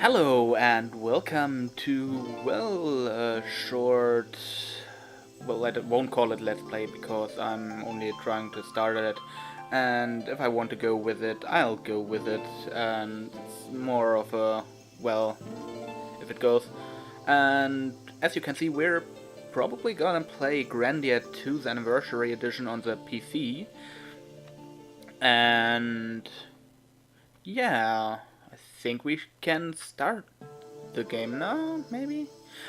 Hello and welcome to, a short... Well, I won't call it Let's Play because I'm only trying to start it. And if I want to go with it, I'll go with it. And it's more of a, if it goes. And as you can see, we're probably gonna play Grandia 2's Anniversary Edition on the PC. And... yeah... I think we can start the game now, maybe?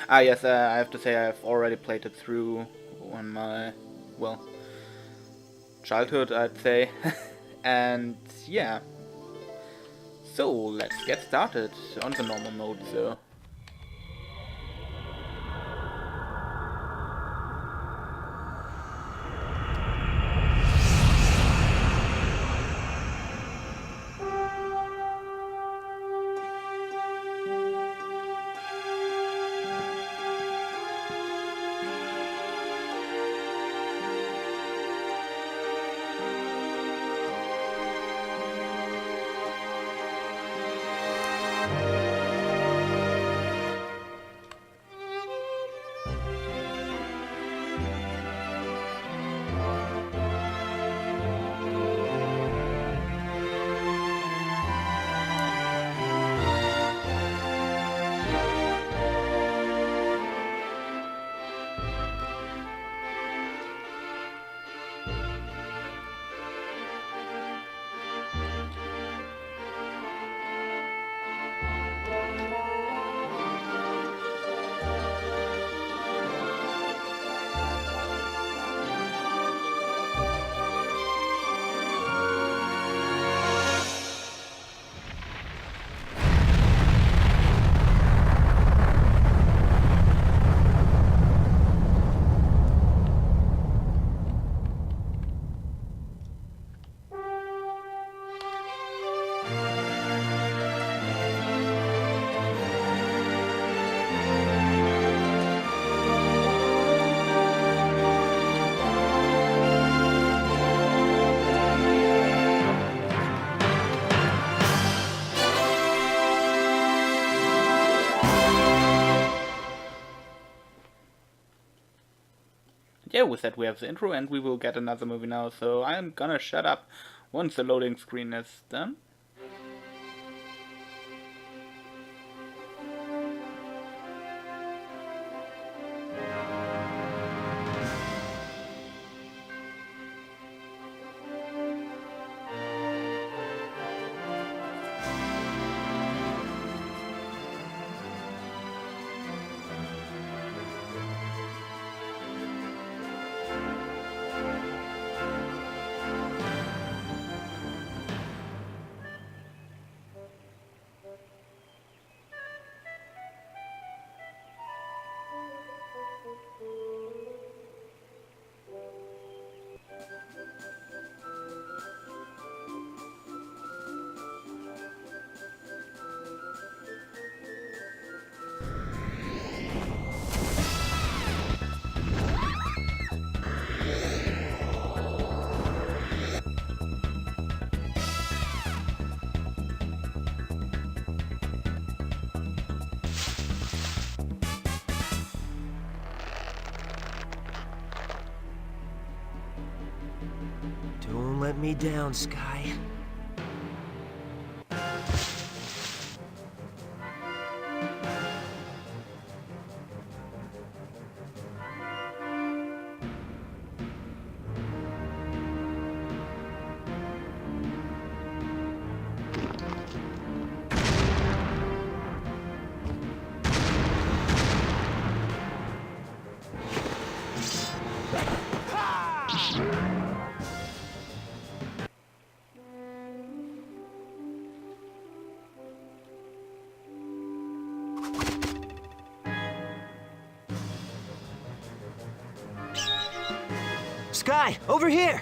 Ah, yes, I have to say I've already played it through on my, childhood, I'd say. And, yeah. So, let's get started on the normal mode, so... Yeah, with that we have the intro and we will get another movie now, so I'm gonna shut up once the loading screen is done. Don't let me down, Sky. Sky, over here!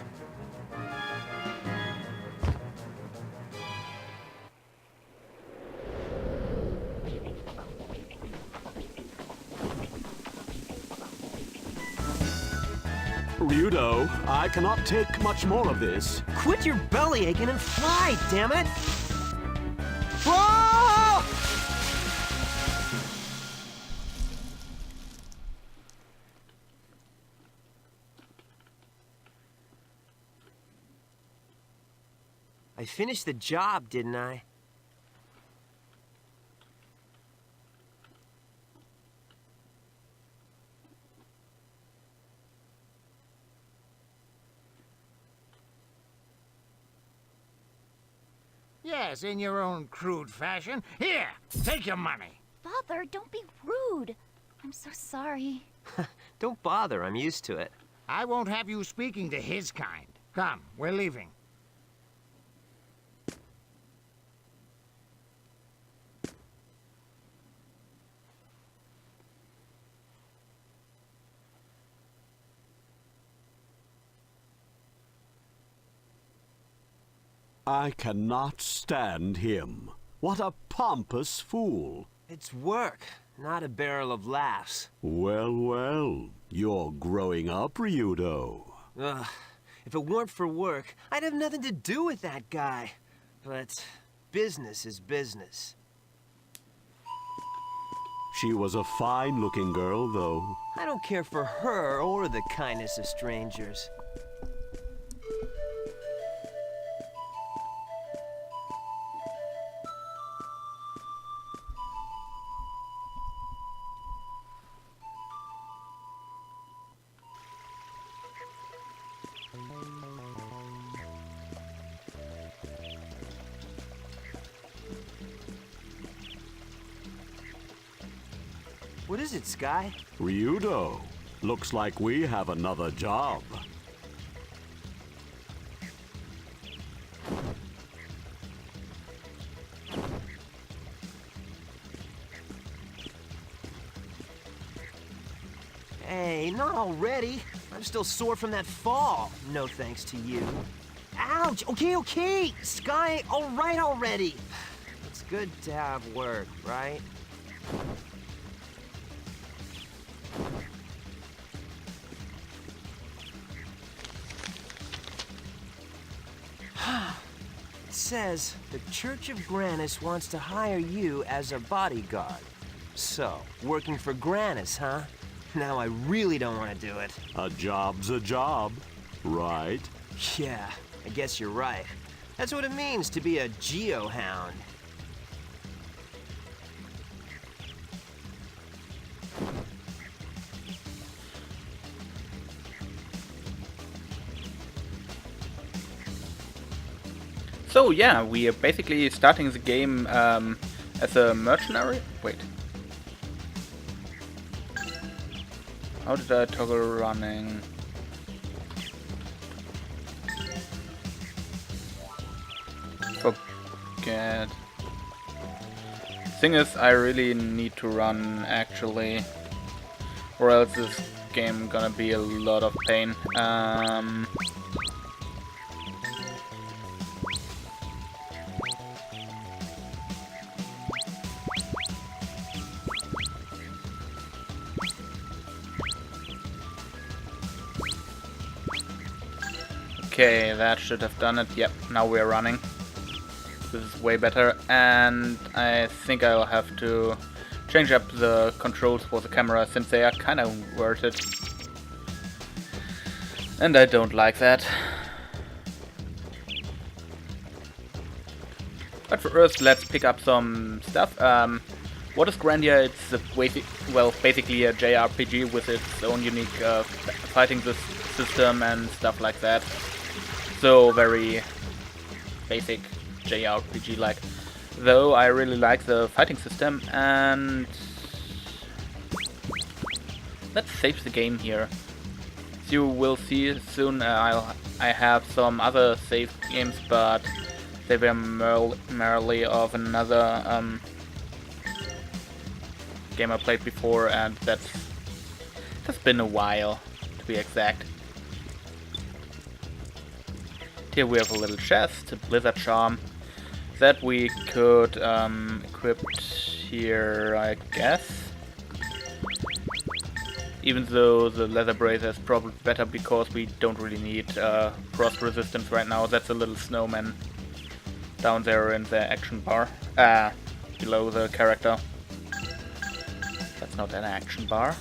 Ryudo, I cannot take much more of this. Quit your belly aching and fly, damn it! Whoa! I finished the job, didn't I? Yes, in your own crude fashion. Here, take your money. Father, don't be rude. I'm so sorry. Don't bother, I'm used to it. I won't have you speaking to his kind. Come, we're leaving. I cannot stand him. What a pompous fool. It's work, not a barrel of laughs. Well, well, you're growing up, Ryudo. Ugh, if it weren't for work, I'd have nothing to do with that guy. But business is business. She was a fine-looking girl, though. I don't care for her or the kindness of strangers. What is it, Sky? Ryudo, looks like we have another job. Hey, not already. I'm still sore from that fall. No thanks to you. Ouch! Okay. Sky, all right already. It's good to have work, right? It says the Church of Granis wants to hire you as a bodyguard. So, working for Granis, huh? Now I really don't want to do it. A job's a job, right? Yeah, I guess you're right. That's what it means to be a geohound. So yeah, we are basically starting the game as a mercenary. Wait. How did I toggle running? Forget. Thing is, I really need to run actually, or else this game gonna be a lot of pain. Okay, that should have done it. Yep, now we're running. This is way better, and I think I'll have to change up the controls for the camera since they are kind of inverted. And I don't like that. But first, let's pick up some stuff. What is Grandia? It's basically a JRPG with its own unique fighting system and stuff like that. So very basic JRPG-like. Though I really like the fighting system, and let's save the game here. As you will see soon, I have some other save games, but they were merely of another game I played before, and that's been a while, to be exact. Here we have a little chest, a blizzard charm, that we could equip here, I guess. Even though the leather bracer is probably better because we don't really need frost resistance right now. That's a little snowman down there in the action bar, below the character. That's not an action bar.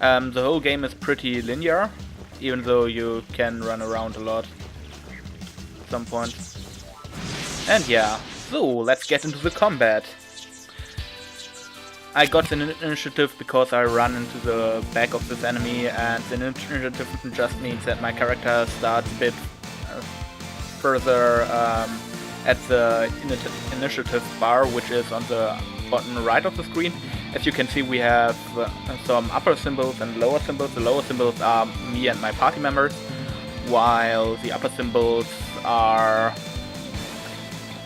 The whole game is pretty linear, even though you can run around a lot at some point. And yeah, so let's get into the combat. I got an initiative because I run into the back of this enemy, and the initiative just means that my character starts a bit further at the initiative bar, which is on the bottom right of the screen. As you can see, we have some upper symbols and lower symbols. The lower symbols are me and my party members, while the upper symbols are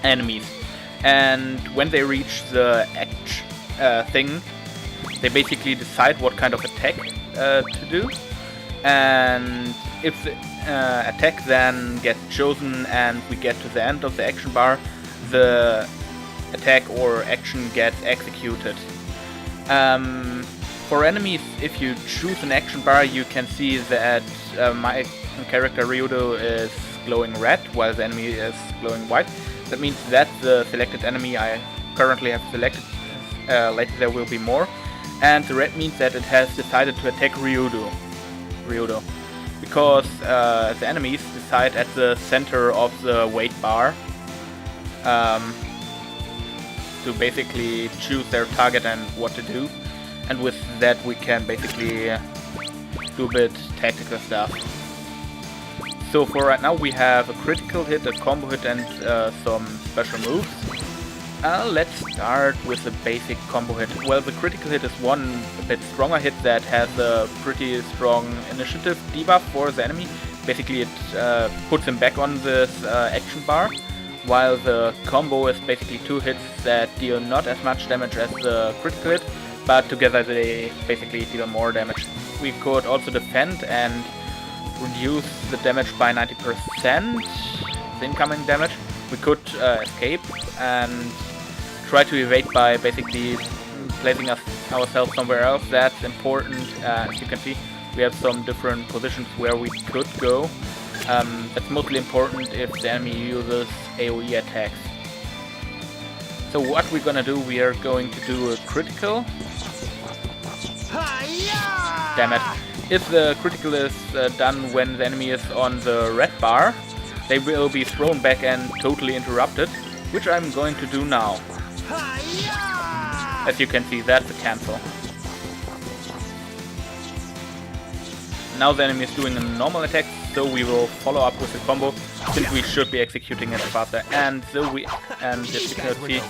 enemies. And when they reach the thing, they basically decide what kind of attack to do, and if the attack then gets chosen and we get to the end of the action bar, the attack or action gets executed. For enemies, if you choose an action bar, you can see that my character Ryudo is glowing red while the enemy is glowing white. That means that the selected enemy I currently have selected, later there will be more, and the red means that it has decided to attack Ryudo. Because the enemies decide at the center of the weight bar to basically choose their target and what to do, and with that we can basically do a bit tactical stuff. So for right now we have a critical hit, a combo hit, and some special moves. Let's start with the basic combo hit. Well, the critical hit is one a bit stronger hit that has a pretty strong initiative debuff for the enemy. Basically it puts him back on this action bar, while the combo is basically two hits that deal not as much damage as the critical hit, but together they basically deal more damage. We could also defend and reduce the damage by 90%, the incoming damage. We could escape and try to evade by basically placing ourselves somewhere else. That's important. As you can see, we have some different positions where we could go. That's mostly important if the enemy uses AoE attacks. So what we're gonna do, we are going to do a critical. Damn it. If the critical is done when the enemy is on the red bar, they will be thrown back and totally interrupted, which I'm going to do now. As you can see, that's a cancel. Now the enemy is doing a normal attack, so we will follow up with a combo, since we should be executing it faster. And so as you can see,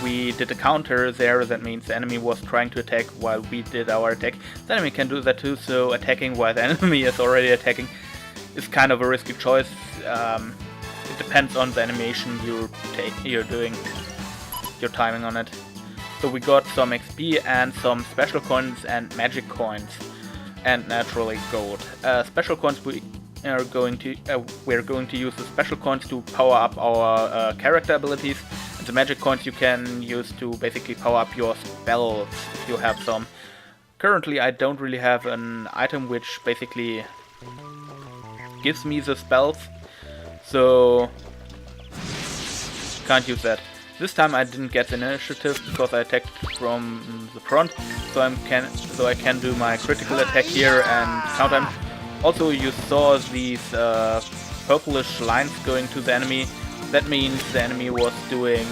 we did a counter there. That means the enemy was trying to attack while we did our attack. The enemy can do that too, so attacking while the enemy is already attacking is kind of a risky choice. It depends on the animation you're doing, your timing on it. So we got some XP and some special coins and magic coins, and naturally gold. Special coins we're going to use the special coins to power up our character abilities, and the magic coins you can use to basically power up your spells if you have some. Currently I don't really have an item which basically gives me the spells, so can't use that. This time I didn't get the initiative because I attacked from the front, so I can do my critical attack here and counter him. Also, you saw these purplish lines going to the enemy. That means the enemy was doing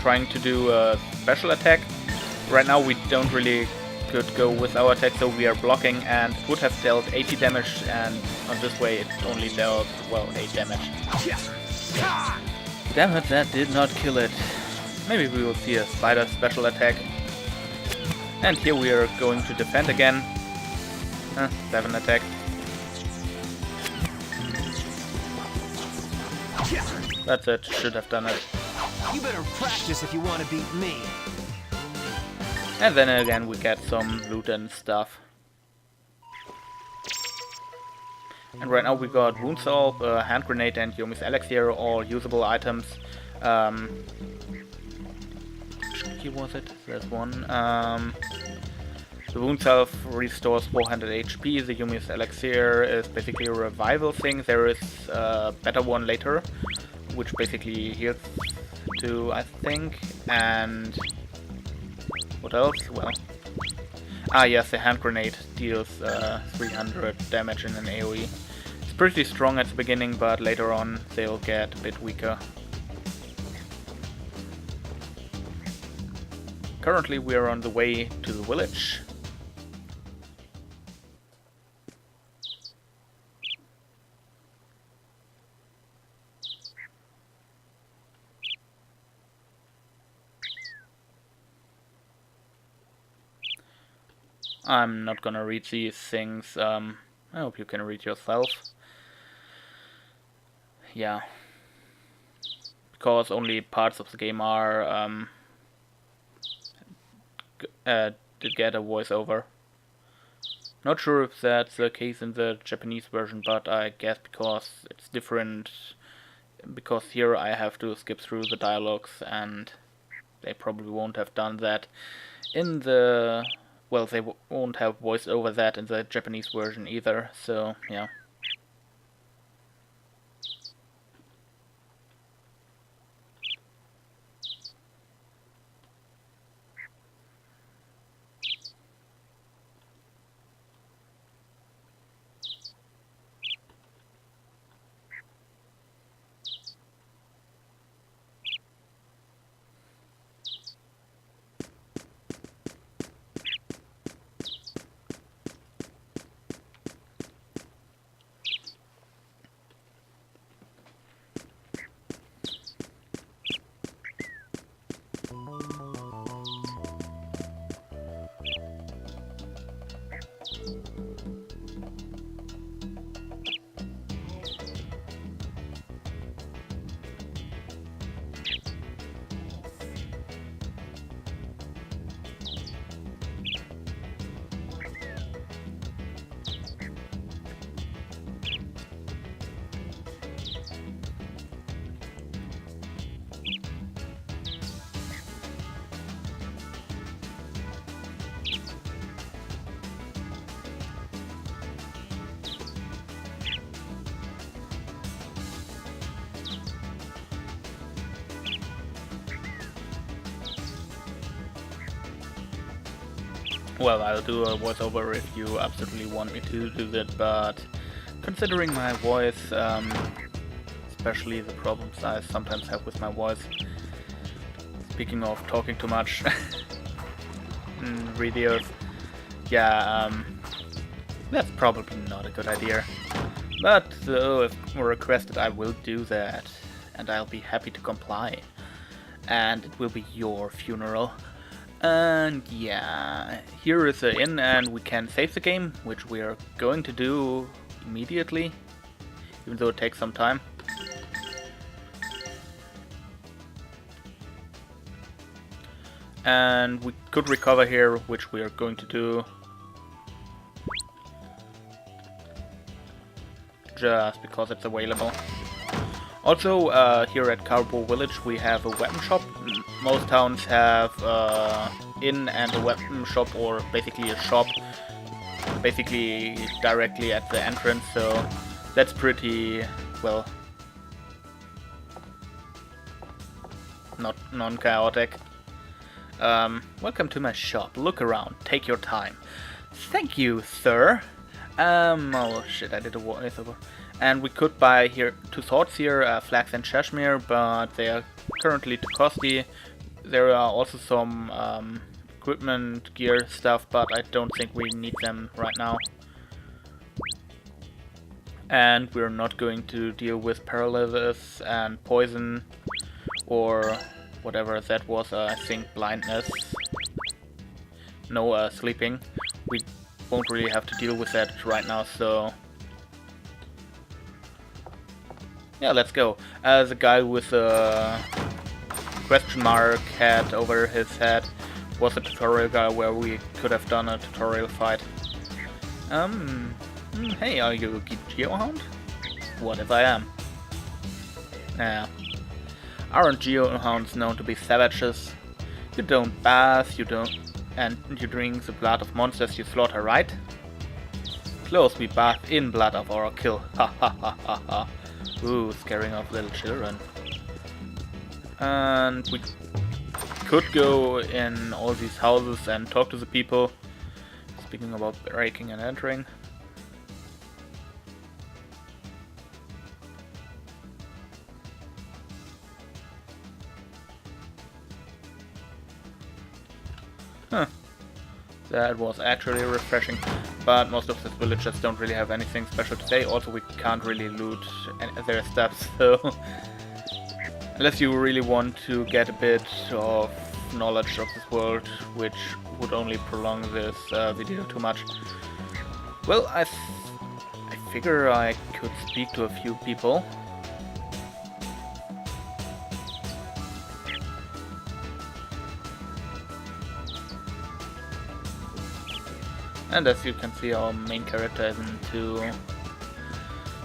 trying to do a special attack. Right now we don't really could go with our attack, so we are blocking, and it would have dealt 80 damage, and on this way it only dealt, well, 8 damage. Damn it, that did not kill it. Maybe we will see a spider special attack. And here we are going to defend again. 7 attack. That's it, should have done it. You better practice if you want to beat me. And then again we get some loot and stuff. And right now we got Wound Salve, Hand Grenade and Yomi's Elixir, all usable items. Which key was it? There's one. The Wound Salve restores 400 HP, the Yomi's Elixir is basically a revival thing. There is a better one later, which basically heals 2, I think, and what else? Well, Ah yes, the hand grenade deals 300 damage in an AoE. It's pretty strong at the beginning, but later on they'll get a bit weaker. Currently we are on the way to the village. I'm not gonna read these things, I hope you can read yourself. Yeah. Because only parts of the game are did get a voiceover. Not sure if that's the case in the Japanese version, but I guess because it's different, because here I have to skip through the dialogues and they probably won't have done that in the... well, they won't have voiced over that in the Japanese version either, so yeah. Well, I'll do a voiceover if you absolutely want me to do that, but considering my voice, especially the problems I sometimes have with my voice, speaking of talking too much in videos, yeah, that's probably not a good idea. But though if requested, I will do that, and I'll be happy to comply. And it will be your funeral. And yeah, here is the inn, and we can save the game, which we are going to do immediately, even though it takes some time. And we could recover here, which we are going to do just because it's available. Also, here at Carbo Village we have a weapon shop. Most towns have inn and a weapon shop, or basically a shop, basically directly at the entrance, so that's pretty, well, not non-chaotic. Welcome to my shop. Look around. Take your time. Thank you, sir. Oh shit, I did a voiceover. And we could buy here 2 swords here, flax and cashmere, but they are currently too costly. There are also some equipment, gear stuff, but I don't think we need them right now. And we're not going to deal with paralysis and poison, or whatever that was, I think blindness. No, sleeping. We won't really have to deal with that right now, so... yeah, let's go. The guy with a question mark hat over his head was a tutorial guy where we could have done a tutorial fight. Hey, are you a geohound? What if I am? Yeah. Aren't geohounds known to be savages? You don't bath, and you drink the blood of monsters you slaughter, right? Close, we bath in blood of our kill. Ha ha ha ha ha. Ooh, scaring off little children. And we could go in all these houses and talk to the people, speaking about breaking and entering. Huh. That was actually refreshing, but most of the villagers don't really have anything special to say. Also, we can't really loot their stuff, so unless you really want to get a bit of knowledge of this world, which would only prolong this video too much. Well, I figure I could speak to a few people. And as you can see, our main character isn't too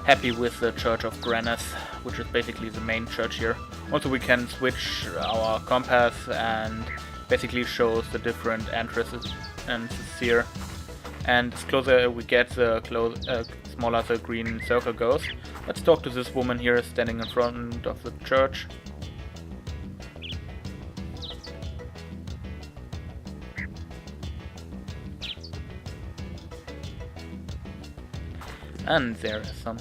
happy with the Church of Grandia, which is basically the main church here. Also, we can switch our compass and basically shows the different entrances here. And the closer we get, the smaller the green circle goes. Let's talk to this woman here standing in front of the church. And there is some.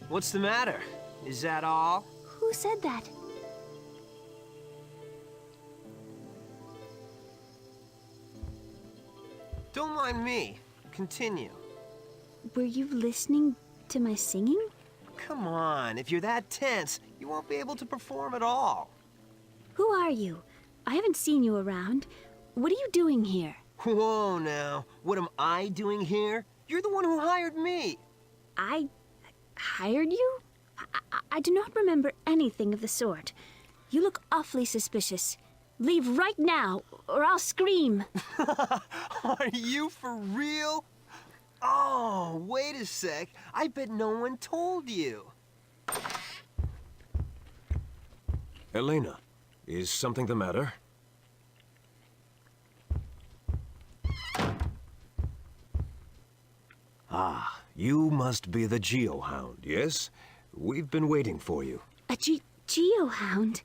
What's the matter? Is that all? Who said that? Don't mind me. Continue. Were you listening to my singing? Come on, if you're that tense, you won't be able to perform at all. Who are you? I haven't seen you around. What are you doing here? Whoa now, what am I doing here? You're the one who hired me. I hired you? I do not remember anything of the sort. You look awfully suspicious. Leave right now, or I'll scream. Are you for real? Oh, wait a sec. I bet no one told you. Elena, is something the matter? Ah, you must be the Geohound, yes? We've been waiting for you. A geohound?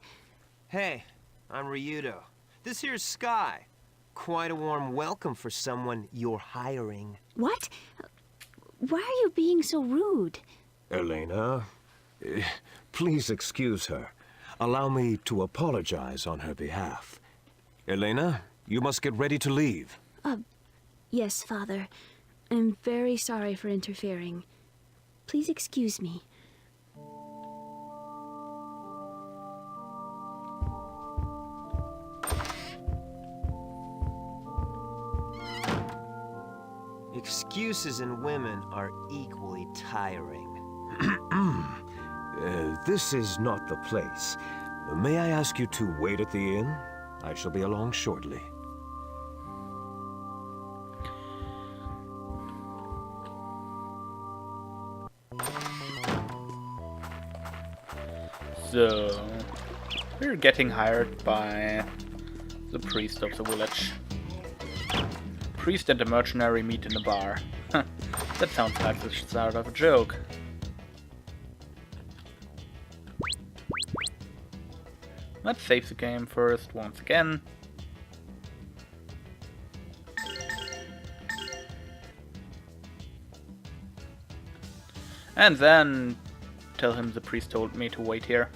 Hey, I'm Ryudo. This here's Sky. Quite a warm welcome for someone you're hiring. What? Why are you being so rude? Elena, please excuse her. Allow me to apologize on her behalf. Elena, you must get ready to leave. Yes, Father. I'm very sorry for interfering. Please excuse me. Excuses in women are equally tiring. This is not the place. May I ask you to wait at the inn? I shall be along shortly. So, we're getting hired by the priest of the village. Priest and a mercenary meet in a bar. That sounds like the start of a joke. Let's save the game first, once again. And then tell him the priest told me to wait here.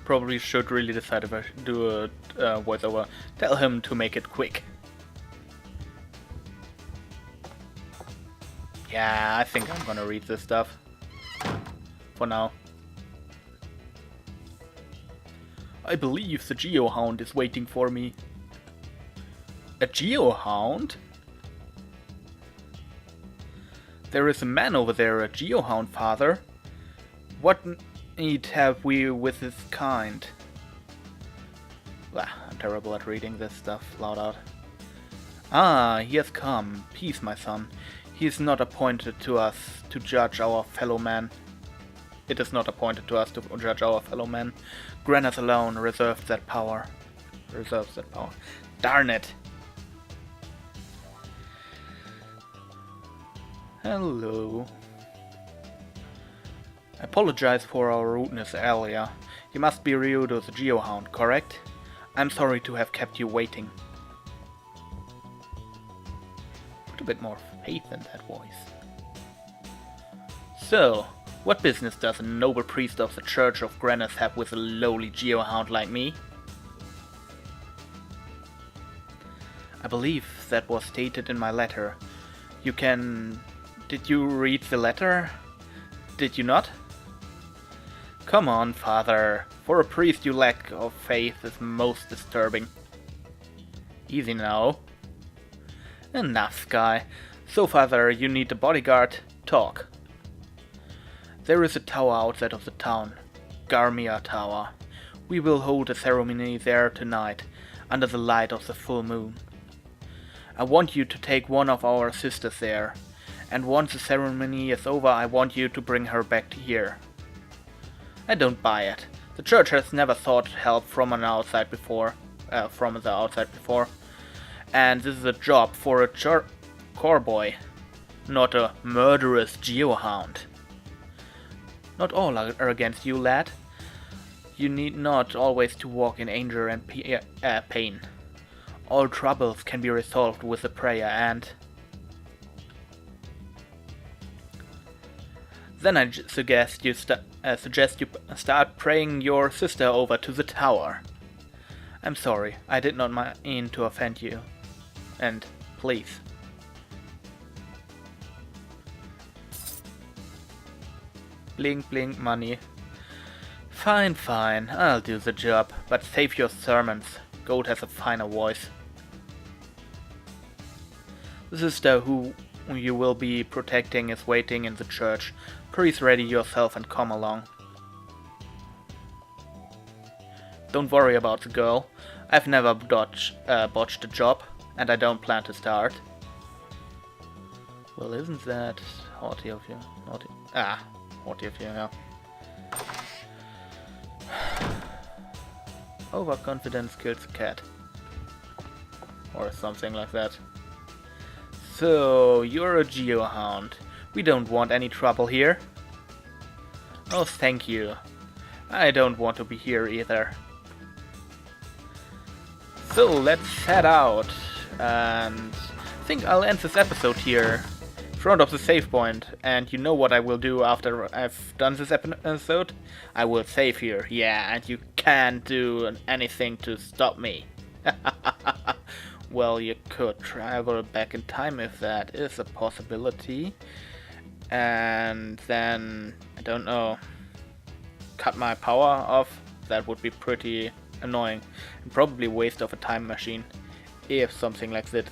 probably should really decide if I should do a voiceover. Tell him to make it quick. Yeah, I think I'm gonna read this stuff. For now. I believe the Geohound is waiting for me. A Geohound? There is a man over there, a Geohound, father. What need have we with this kind? I'm terrible at reading this stuff loud out. Ah, he has come. Peace, my son. He is not appointed to us to judge our fellow man. It is not appointed to us to judge our fellow men. Grandia alone reserves that power. Darn it! Hello. I apologize for our rudeness earlier. You must be Ryudo the Geohound, correct? I'm sorry to have kept you waiting. Put a bit more faith in that voice. So, what business does a noble priest of the Church of Grandia have with a lowly Geohound like me? I believe that was stated in my letter. Did you read the letter? Did you not? Come on, father. For a priest, your lack of faith is most disturbing. Easy now. Enough, Sky. So, father, you need a bodyguard? Talk. There is a tower outside of the town. Grandia Tower. We will hold a ceremony there tonight, under the light of the full moon. I want you to take one of our sisters there, and once the ceremony is over, I want you to bring her back here. I don't buy it. The church has never sought help from the outside before, and this is a job for a core boy, not a murderous Geohound. Not all are against you, lad. You need not always to walk in anger and pain. All troubles can be resolved with a prayer, and then I suggest you start praying your sister over to the tower. I'm sorry, I did not mean to offend you. And please. Blink, blink, money. Fine, fine, I'll do the job, but save your sermons. Gold has a finer voice. The sister who you will be protecting is waiting in the church. Please ready yourself and come along. Don't worry about the girl. I've never botched a job, and I don't plan to start. Well, isn't that haughty of you? Haughty of you, yeah. Overconfidence kills a cat. Or something like that. So, you're a Geohound. We don't want any trouble here. Oh, thank you. I don't want to be here either. So, let's head out. And I think I'll end this episode here. In front of the save point. And you know what I will do after I've done this episode? I will save here. Yeah, and you can't do anything to stop me. Well, you could travel back in time if that is a possibility. And then, I don't know, cut my power off. That would be pretty annoying. And probably waste of a time machine. If something like that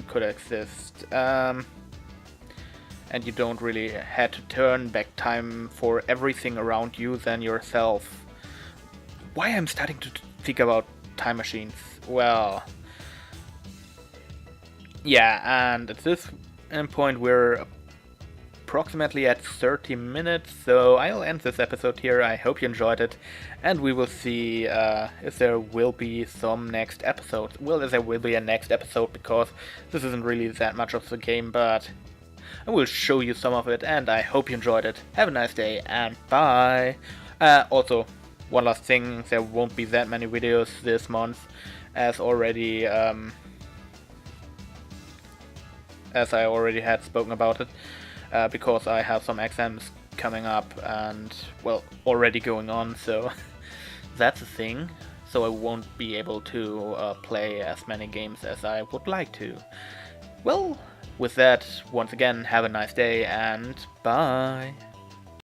could exist. And you don't really have to turn back time for everything around you than yourself. Why I'm starting to think about time machines? Well, yeah, and at this point we're approximately at 30 minutes, so I'll end this episode here. I hope you enjoyed it, and we will see if there will be some next episode. Well, if there will be a next episode, because this isn't really that much of the game, but I will show you some of it, and I hope you enjoyed it. Have a nice day, and bye! Also, one last thing, there won't be that many videos this month, as I already had spoken about it, because I have some exams coming up and, well, already going on, so that's a thing. So I won't be able to play as many games as I would like to. Well, with that, once again, have a nice day and bye.